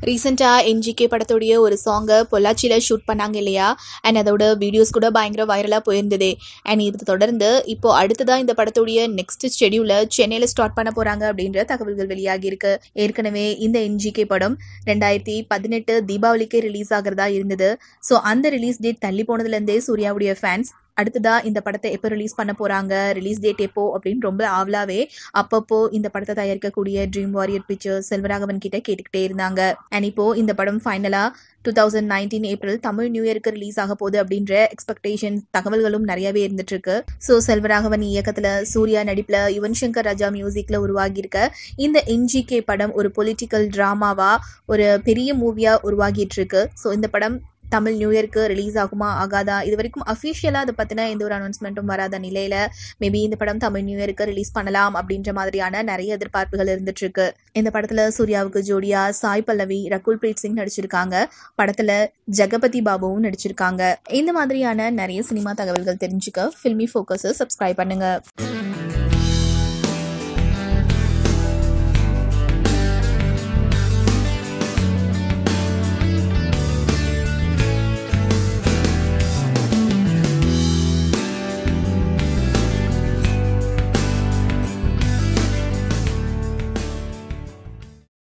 ரீசெண்டா என்ஜிகே படத்துடைய ஒரு சாங்கை பொள்ளாச்சியில ஷூட் பண்ணாங்க இல்லையா? அண்ட் அதோட வீடியோஸ் கூட பயங்கர வைரலா போயிருந்தது. அண்ட் இது தொடர்ந்து இப்போ அடுத்ததா இந்த படத்துடைய நெக்ஸ்ட் ஷெட்யூல சென்னையில ஸ்டார்ட் பண்ண போறாங்க அப்படின்ற தகவல்கள் வெளியாகி இருக்கு. ஏற்கனவே இந்த என்ஜிகே படம் 2018 தீபாவளிக்கு ரிலீஸ் ஆகிறதா இருந்தது. ஸோ அந்த ரிலீஸ் டேட் தள்ளி போனதுல இருந்தே சூர்யாவுடைய ஃபேன்ஸ் அடுத்ததா இந்த படத்தை எப்போ ரிலீஸ் பண்ண போறாங்க, ரிலீஸ் டேட் எப்போ அப்படின்னு ரொம்ப ஆவலாவே அப்பப்போ இந்த படத்தை தயாரிக்கக்கூடிய ட்ரீம் வாரியர் பிக்சர்ஸ் செல்வராகவன் கிட்ட கேட்டுக்கிட்டே இருந்தாங்க. அண்ட் இப்போ இந்த படம் ஃபைனலா 2019 ஏப்ரல் தமிழ் நியூ இயருக்கு ரிலீஸ் ஆக போகுது அப்படின்ற எக்ஸ்பெக்டேஷன்ஸ் தகவல்களும் நிறையவே இருந்துட்டு இருக்கு. ஸோ செல்வராகவன் இயக்கத்துல சூர்யா நடிப்புல யுவன் சங்கர் ராஜா மியூசிக்ல உருவாகி இருக்க இந்த என்ஜிகே படம் ஒரு பொலிட்டிக்கல் டிராமாவா ஒரு பெரிய மூவியா உருவாகிட்டு இருக்கு. ஸோ இந்த படம் தமிழ் நியூ இயருக்கு ரிலீஸ் ஆகுமா ஆகாதா, இது வரைக்கும் அஃபிஷியலாக அதை பற்றின எந்த ஒரு அனௌன்ஸ்மெண்ட்டும் வராத நிலையில மேபி இந்த படம் தமிழ் நியூ இயருக்கு ரிலீஸ் பண்ணலாம் அப்படின்ற மாதிரியான நிறைய எதிர்பார்ப்புகள் இருந்துட்டு இருக்கு. இந்த படத்துல சூர்யாவுக்கு ஜோடியா சாய் பல்லவி, ரகுல் பிரீத் சிங் நடிச்சிருக்காங்க. படத்துல ஜெகபதி பாபுவும் நடிச்சிருக்காங்க. இந்த மாதிரியான நிறைய சினிமா தகவல்கள் தெரிஞ்சுக்க ஃபில்மி ஃபோக்கஸை சப்ஸ்கிரைப் பண்ணுங்க.